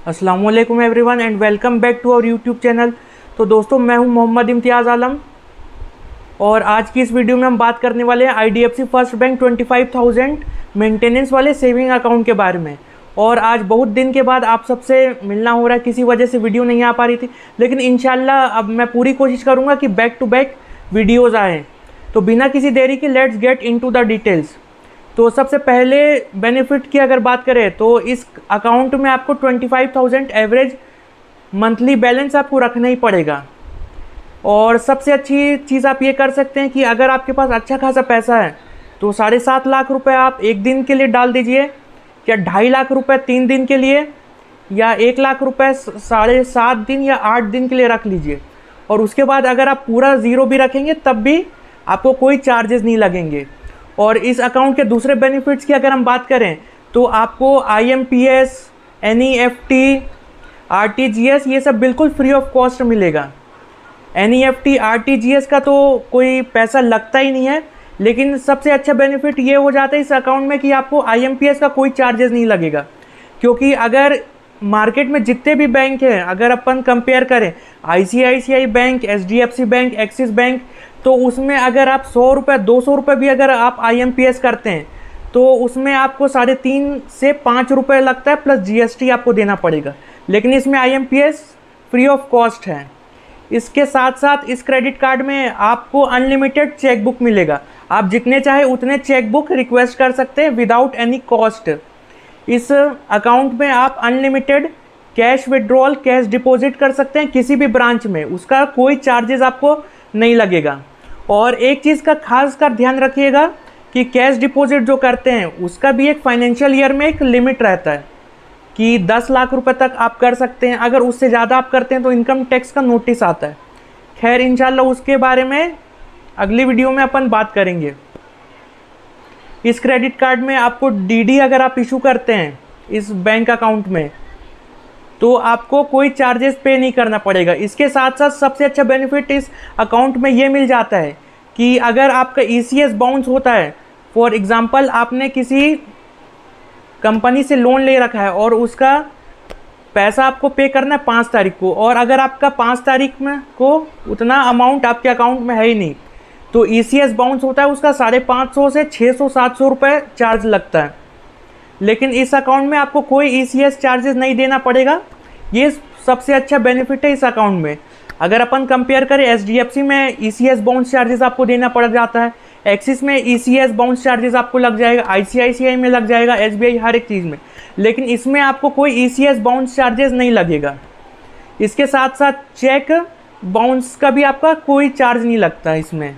अस्सलाम वालेकुम everyone and welcome back to our YouTube channel. तो दोस्तों, मैं हूं मोहम्मद इम्तियाज़ आलम और आज की इस वीडियो में हम बात करने वाले हैं IDFC फर्स्ट बैंक 25,000 मेंटेनेंस वाले सेविंग अकाउंट के बारे में। और आज बहुत दिन के बाद आप सबसे मिलना हो रहा है, किसी वजह से वीडियो नहीं आ पा रही थी, लेकिन इंशाल्लाह अब मैं पूरी कोशिश करूँगा कि बैक टू बैक वीडियोज़ आएँ। तो बिना किसी देरी के let's get into the details. तो सबसे पहले बेनिफिट की अगर बात करें तो इस अकाउंट में आपको 25,000 एवरेज मंथली बैलेंस आपको रखना ही पड़ेगा। और सबसे अच्छी चीज़ आप ये कर सकते हैं कि अगर आपके पास अच्छा खासा पैसा है तो 7.5 लाख रुपए आप एक दिन के लिए डाल दीजिए, या 2.5 लाख रुपए 3 दिन के लिए, या 1 लाख रुपए 7.5 दिन या 8 दिन के लिए रख लीजिए। और उसके बाद अगर आप पूरा ज़ीरो भी रखेंगे तब भी आपको कोई चार्जेस नहीं लगेंगे। और इस अकाउंट के दूसरे बेनिफिट्स की अगर हम बात करें तो आपको IMPS, NEFT, RTGS ये सब बिल्कुल फ्री ऑफ कॉस्ट मिलेगा। NEFT, RTGS का तो कोई पैसा लगता ही नहीं है, लेकिन सबसे अच्छा बेनिफिट ये हो जाता है इस अकाउंट में कि आपको IMPS का कोई चार्जेस नहीं लगेगा। क्योंकि अगर मार्केट में जितने भी बैंक हैं, अगर अपन कंपेयर करें ICICI bank, HDFC bank, axis bank, तो उसमें अगर आप 100 रुपये 200 रुपये भी अगर आप IMPS करते हैं तो उसमें आपको 3.5 से 5 रुपये लगता है, प्लस GST आपको देना पड़ेगा। लेकिन इसमें IMPS फ्री ऑफ कॉस्ट है। इसके साथ साथ इस क्रेडिट कार्ड में आपको अनलिमिटेड चेकबुक मिलेगा। आप जितने चाहे उतने चेकबुक रिक्वेस्ट कर सकते हैं विदाउट एनी कॉस्ट। इस अकाउंट में आप unlimited cash withdrawal, cash deposit कर सकते हैं किसी भी ब्रांच में, उसका कोई चार्जेस आपको नहीं लगेगा। और एक चीज़ का खास कर ध्यान रखिएगा कि कैश डिपॉजिट जो करते हैं उसका भी एक फाइनेंशियल ईयर में एक लिमिट रहता है कि 10 लाख रुपए तक आप कर सकते हैं। अगर उससे ज़्यादा आप करते हैं तो इनकम टैक्स का नोटिस आता है। खैर, इंशाल्लाह उसके बारे में अगली वीडियो में अपन बात करेंगे। इस क्रेडिट कार्ड में आपको DD अगर आप इशू करते हैं इस बैंक अकाउंट में तो आपको कोई चार्जेस पे नहीं करना पड़ेगा। इसके साथ साथ सबसे अच्छा बेनिफिट इस अकाउंट में ये मिल जाता है कि अगर आपका ECS बाउंस होता है, फॉर एग्ज़ाम्पल आपने किसी कंपनी से लोन ले रखा है और उसका पैसा आपको पे करना है 5 तारीख को, और अगर आपका 5 तारीख में को उतना अमाउंट आपके अकाउंट में है ही नहीं, तो ECS बाउंस होता है, उसका 550 से 600-700 रुपये चार्ज लगता है। लेकिन इस अकाउंट में आपको कोई ECS चार्जेस नहीं देना पड़ेगा। ये सबसे अच्छा बेनिफिट है इस अकाउंट में। अगर अपन कंपेयर करें HDFC में ECS बाउंस चार्जेस आपको देना पड़ जाता है, एक्सिस में ECS बाउंस चार्जेस आपको लग जाएगा, ICICI में लग जाएगा, SBI, हर एक चीज़ में। लेकिन इसमें आपको कोई ECS बाउंस चार्जेस नहीं लगेगा। इसके साथ साथ चेक बाउंस का भी आपका कोई चार्ज नहीं लगता। इसमें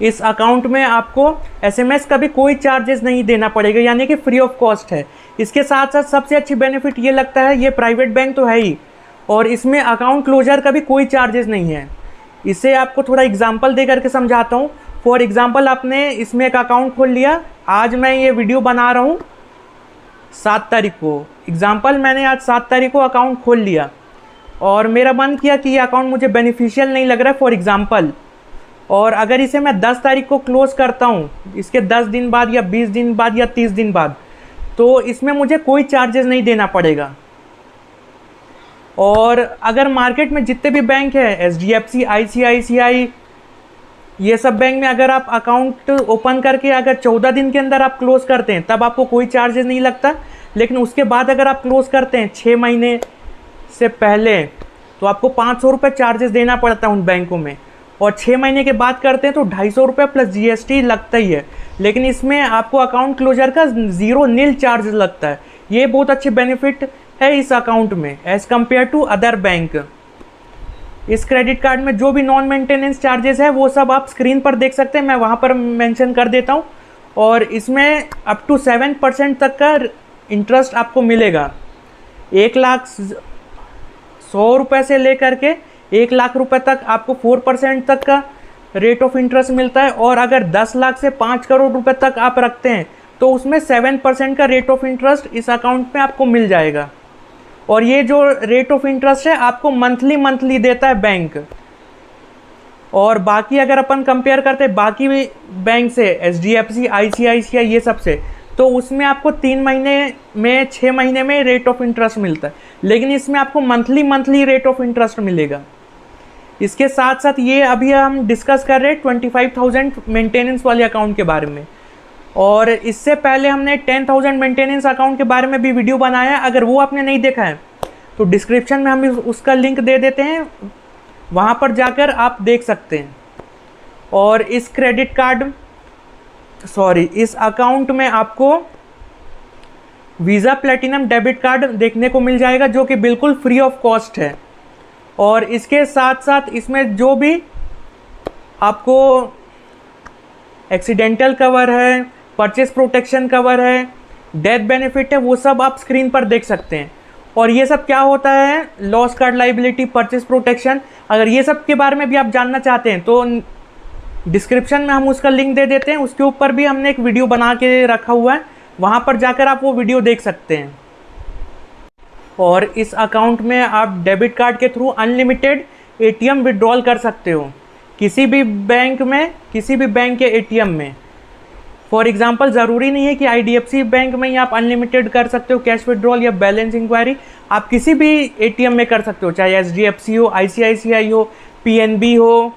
इस अकाउंट में आपको SMS का भी कोई चार्जेस नहीं देना पड़ेगा, यानी कि फ्री ऑफ कॉस्ट है। इसके साथ साथ सबसे अच्छी बेनिफिट ये लगता है, ये प्राइवेट बैंक तो है ही, और इसमें अकाउंट क्लोजर का भी कोई चार्जेस नहीं है। इसे आपको थोड़ा एग्जांपल दे करके समझाता हूँ। फॉर एग्जांपल आपने इसमें एक अकाउंट खोल लिया, आज मैं ये वीडियो बना रहा हूँ 7 तारीख को। एग्जाम्पल, मैंने आज 7 तारीख को अकाउंट खोल लिया और मेरा मन किया कि ये अकाउंट मुझे बेनिफिशियल नहीं लग रहा है फॉर एग्जाम्पल, और अगर इसे मैं 10 तारीख को क्लोज करता हूँ, इसके 10 दिन बाद या 20 दिन बाद या 30 दिन बाद, तो इसमें मुझे कोई चार्जेस नहीं देना पड़ेगा। और अगर मार्केट में जितने भी बैंक हैं, HDFC, ICICI, ये सब बैंक में अगर आप अकाउंट ओपन करके अगर 14 दिन के अंदर आप क्लोज करते हैं तब आपको कोई चार्जेस नहीं लगता। लेकिन उसके बाद अगर आप क्लोज करते हैं 6 महीने से पहले तो आपको 500 रुपये चार्जेस देना पड़ता है उन बैंकों में, और 6 महीने के बाद करते हैं तो 250 रुपये प्लस GST लगता ही है। लेकिन इसमें आपको अकाउंट क्लोजर का नील चार्ज लगता है। ये बहुत अच्छे बेनिफिट है इस अकाउंट में as compare to other bank. इस क्रेडिट कार्ड में जो भी नॉन मेंटेनेंस चार्जेस है वो सब आप स्क्रीन पर देख सकते हैं, मैं वहाँ पर मेंशन कर देता हूँ। और इसमें अप टू 7% तक का इंटरेस्ट आपको मिलेगा। 1,100 रुपये से लेकर के 1 लाख रुपए तक आपको 4% तक का रेट ऑफ इंटरेस्ट मिलता है। और अगर 10 लाख से 5 करोड़ रुपए तक आप रखते हैं तो उसमें 7% का रेट ऑफ इंटरेस्ट इस अकाउंट में आपको मिल जाएगा। और ये जो रेट ऑफ इंटरेस्ट है आपको मंथली देता है बैंक। और बाकी अगर अपन कंपेयर करते हैं बाकी बैंक से, HDFC, ICICI, ये सब से, तो उसमें आपको 3 महीने में 6 महीने में रेट ऑफ इंटरेस्ट मिलता है, लेकिन इसमें आपको मंथली रेट ऑफ इंटरेस्ट मिलेगा। इसके साथ साथ ये अभी हम डिस्कस कर रहे हैं 25,000 मेंटेनेंस वाले अकाउंट के बारे में, और इससे पहले हमने 10,000 मेंटेनेंस अकाउंट के बारे में भी वीडियो बनाया है। अगर वो आपने नहीं देखा है तो डिस्क्रिप्शन में हम उसका लिंक दे देते हैं, वहाँ पर जाकर आप देख सकते हैं। और इस इस अकाउंट में आपको वीज़ा प्लेटिनम डेबिट कार्ड देखने को मिल जाएगा, जो कि बिल्कुल फ्री ऑफ कॉस्ट है। और इसके साथ साथ इसमें जो भी आपको एक्सीडेंटल कवर है, परचेस प्रोटेक्शन कवर है, डेथ बेनिफिट है, वो सब आप स्क्रीन पर देख सकते हैं। और ये सब क्या होता है, loss card liability, purchase protection, अगर ये सब के बारे में भी आप जानना चाहते हैं तो डिस्क्रिप्शन में हम उसका लिंक दे देते हैं। उसके ऊपर भी हमने एक वीडियो बना के रखा हुआ है, वहाँ पर जाकर आप वो वीडियो देख सकते हैं। और इस अकाउंट में आप डेबिट कार्ड के थ्रू अनलिमिटेड एटीएम विड्रॉल कर सकते हो किसी भी बैंक में, किसी भी बैंक के एटीएम में। फॉर एग्जांपल ज़रूरी नहीं है कि आईडीएफसी बैंक में ही आप अनलिमिटेड कर सकते हो कैश विड्रॉल या बैलेंस इंक्वायरी, आप किसी भी एटीएम में कर सकते हो, चाहे एचडीएफसी हो, आईसीआईसीआई हो, पीएनबी हो,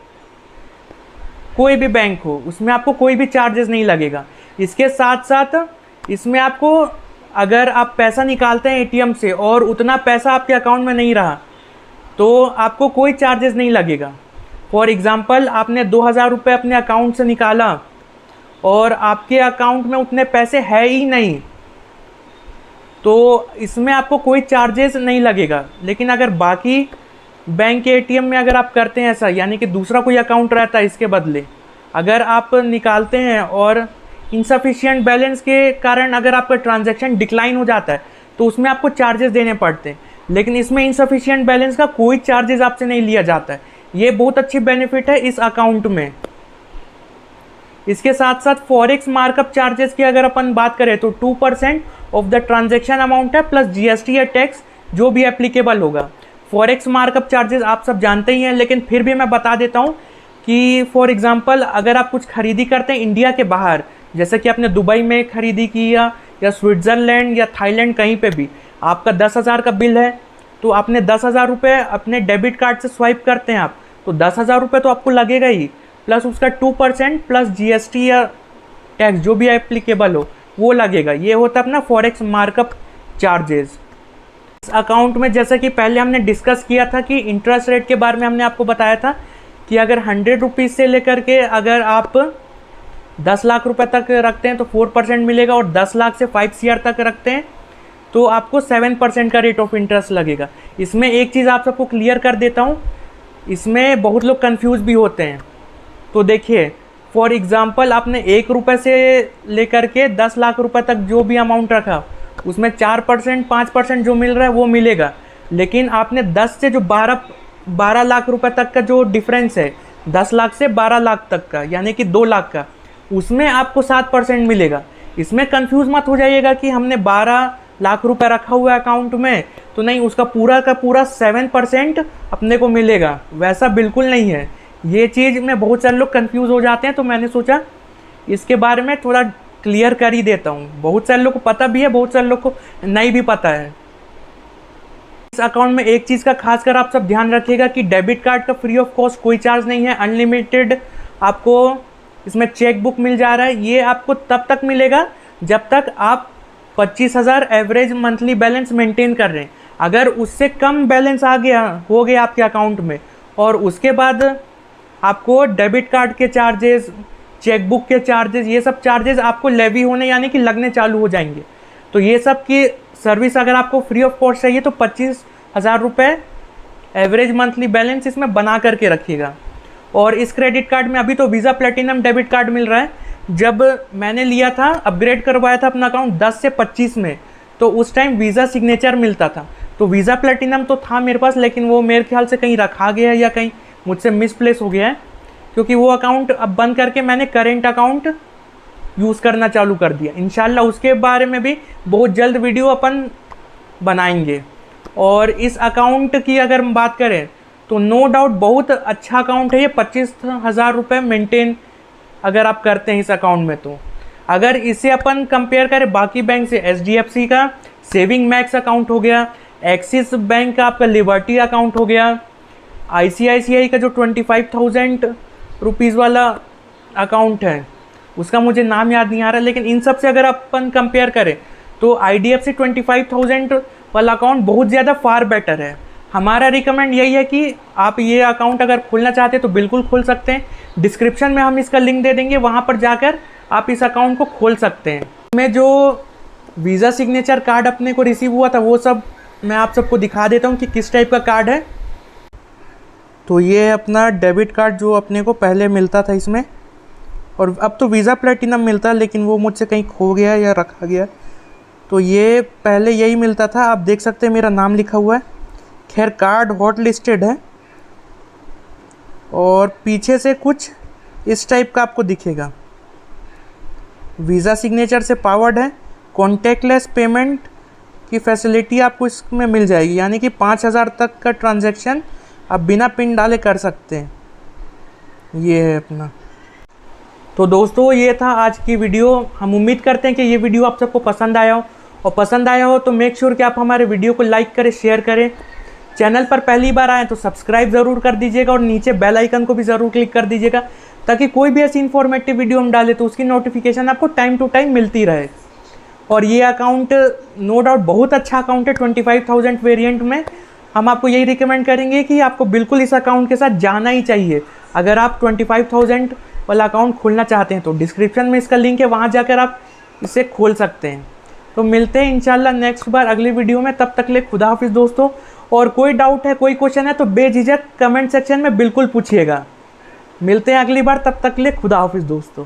कोई भी बैंक हो, उसमें आपको कोई भी चार्जेस नहीं लगेगा। इसके साथ साथ इसमें आपको, अगर आप पैसा निकालते हैं एटीएम से और उतना पैसा आपके अकाउंट में नहीं रहा तो आपको कोई चार्जेस नहीं लगेगा। फॉर एग्ज़ाम्पल आपने 2,000 रुपये अपने अकाउंट से निकाला और आपके अकाउंट में उतने पैसे है ही नहीं, तो इसमें आपको कोई चार्जेस नहीं लगेगा। लेकिन अगर बाकी बैंक के एटीएम में अगर आप करते हैं ऐसा, यानी कि दूसरा कोई अकाउंट रहता है इसके बदले, अगर आप निकालते हैं और इनसफिशिएंट बैलेंस के कारण अगर आपका ट्रांजैक्शन डिक्लाइन हो जाता है तो उसमें आपको चार्जेस देने पड़ते हैं। लेकिन इसमें इनसफिशिएंट बैलेंस का कोई चार्जेस आपसे नहीं लिया जाता है। ये बहुत अच्छी बेनिफिट है इस अकाउंट में। इसके साथ साथ फॉरेक्स मार्कअप चार्जेस की अगर अपन बात करें तो 2% ऑफ द ट्रांजैक्शन अमाउंट है, प्लस जीएसटी या टैक्स जो भी एप्लीकेबल होगा। फॉरेक्स मार्कअप चार्जेस आप सब जानते ही हैं, लेकिन फिर भी मैं बता देता हूँ कि फॉर एग्जांपल अगर आप कुछ खरीदी करते हैं इंडिया के बाहर, जैसे कि आपने दुबई में खरीदी की या स्विट्ज़रलैंड या थाईलैंड, कहीं पे भी आपका 10,000 का बिल है, तो आपने 10,000 रुपये अपने डेबिट कार्ड से स्वाइप करते हैं आप, तो 10,000 रुपये तो आपको लगेगा ही, प्लस उसका 2% प्लस जीएसटी या टैक्स जो भी एप्लीकेबल हो वो लगेगा। ये होता है अपना फॉरेक्स मार्कअप चार्जेस। इस अकाउंट में जैसे कि पहले हमने डिस्कस किया था कि इंटरेस्ट रेट के बारे में हमने आपको बताया था कि अगर 100 रुपीज़ से लेकर के अगर आप 10 लाख रुपए तक रखते हैं तो 4% मिलेगा, और 10 लाख से 5 CR तक रखते हैं तो आपको 7% का रेट ऑफ इंटरेस्ट लगेगा। इसमें एक चीज़ आप सबको क्लियर कर देता हूँ, इसमें बहुत लोग कंफ्यूज भी होते हैं। तो देखिए, फॉर एग्ज़ाम्पल आपने 1 रुपये से लेकर के 10 लाख रुपए तक जो भी अमाउंट रखा, उसमें 4% 5% जो मिल रहा है वो मिलेगा। लेकिन आपने 10 से जो 12 लाख रुपए तक का जो डिफरेंस है, 10 लाख से 12 लाख तक का, यानी कि 2 लाख का, उसमें आपको 7% मिलेगा। इसमें कंफ्यूज मत हो जाइएगा कि हमने 12 लाख रुपए रखा हुआ है अकाउंट में, तो नहीं, उसका पूरा का पूरा 7% अपने को मिलेगा, वैसा बिल्कुल नहीं है। ये चीज़ में बहुत सारे लोग कंफ्यूज हो जाते हैं, तो मैंने सोचा इसके बारे में थोड़ा क्लियर कर ही देता हूँ। बहुत सारे लोग को पता भी है, बहुत सारे लोग को नहीं भी पता है। इस अकाउंट में एक चीज़ का खासकर आप सब ध्यान रखिएगा कि डेबिट कार्ड का फ्री ऑफ कॉस्ट कोई चार्ज नहीं है, अनलिमिटेड आपको इसमें चेक बुक मिल जा रहा है। ये आपको तब तक मिलेगा जब तक आप 25,000 एवरेज मंथली बैलेंस मेंटेन कर रहे हैं। अगर उससे कम बैलेंस हो गया आपके अकाउंट में, और उसके बाद आपको डेबिट कार्ड के चार्जेस, चेकबुक के चार्जेस, ये सब चार्जेस आपको लेवी होने यानी कि लगने चालू हो जाएंगे। तो ये सब की सर्विस अगर आपको फ्री ऑफ कॉस्ट चाहिए तो 25,000 रुपये एवरेज मंथली बैलेंस इसमें बना करके रखिएगा। और इस क्रेडिट कार्ड में अभी तो वीज़ा प्लेटिनम डेबिट कार्ड मिल रहा है। जब मैंने लिया था, अपग्रेड करवाया था अपना अकाउंट 10 से 25 में, तो उस टाइम वीज़ा सिग्नेचर मिलता था। तो वीज़ा प्लेटिनम तो था मेरे पास, लेकिन वो मेरे ख्याल से कहीं रखा गया है या कहीं मुझसे मिसप्लेस हो गया है, क्योंकि वो अकाउंट अब बंद करके मैंने करेंट अकाउंट यूज़ करना चालू कर दिया। इंशाल्लाह उसके बारे में भी बहुत जल्द वीडियो अपन बनाएंगे। और इस अकाउंट की अगर हम बात करें तो नो डाउट बहुत अच्छा अकाउंट है ये। 25,000 रुपये मेंटेन अगर आप करते हैं इस अकाउंट में, तो अगर इसे अपन कंपेयर करें बाकी बैंक से, HDFC का सेविंग मैक्स अकाउंट हो गया, एक्सिस बैंक का आपका लिबर्टी अकाउंट हो गया, ICICI का जो 25,000 रुपीज़ वाला अकाउंट है उसका मुझे नाम याद नहीं आ रहा, लेकिन इन सब से अगर अपन कंपेयर करें तो IDFC 25,000 वाला अकाउंट बहुत ज़्यादा फार बेटर है। हमारा रिकमेंड यही है कि आप ये अकाउंट अगर खोलना चाहते हैं तो बिल्कुल खोल सकते हैं। डिस्क्रिप्शन में हम इसका लिंक दे देंगे, वहाँ पर जाकर आप इस अकाउंट को खोल सकते हैं। में जो वीज़ा सिग्नेचर कार्ड अपने को रिसीव हुआ था वो सब मैं आप सबको दिखा देता हूँ कि किस टाइप का कार्ड है। तो ये है अपना डेबिट कार्ड जो अपने को पहले मिलता था इसमें, और अब तो वीज़ा प्लेटिनम मिलता है, लेकिन वो मुझसे कहीं खो गया या रखा गया। तो ये पहले यही मिलता था, आप देख सकते हैं मेरा नाम लिखा हुआ है। खैर कार्ड हॉट लिस्टेड है और पीछे से कुछ इस टाइप का आपको दिखेगा। वीज़ा सिग्नेचर से पावर्ड है, कॉन्टैक्टलेस पेमेंट की फैसिलिटी आपको इसमें मिल जाएगी, यानी कि 5,000 तक का ट्रांजैक्शन आप बिना पिन डाले कर सकते हैं। ये है अपना। तो दोस्तों ये था आज की वीडियो। हम उम्मीद करते हैं कि ये वीडियो आप सबको पसंद आया हो, और पसंद आया हो तो मेक श्योर कि आप हमारे वीडियो को लाइक करें, शेयर करें। चैनल पर पहली बार आएँ तो सब्सक्राइब ज़रूर कर दीजिएगा और नीचे बेल आइकन को भी ज़रूर क्लिक कर दीजिएगा, ताकि कोई भी ऐसी इन्फॉर्मेटिव वीडियो हम डालें तो उसकी नोटिफिकेशन आपको टाइम टू टाइम मिलती रहे। और ये अकाउंट नो डाउट बहुत अच्छा अकाउंट है। 25,000 वेरिएंट में हम आपको यही रिकमेंड करेंगे कि आपको बिल्कुल इस अकाउंट के साथ जाना ही चाहिए अगर आप 25,000 वाला अकाउंट खोलना चाहते हैं। तो डिस्क्रिप्शन में इसका लिंक है, वहाँ जाकर आप इसे खोल सकते हैं। तो मिलते हैं इंशाल्लाह नेक्स्ट बार अगली वीडियो में। तब तक ले खुदा हाफिज़ दोस्तों। और कोई डाउट है, कोई क्वेश्चन है तो बेझिझक कमेंट सेक्शन में बिल्कुल पूछिएगा। मिलते हैं अगली बार, तब तक ले खुदा हाफिज़ दोस्तों।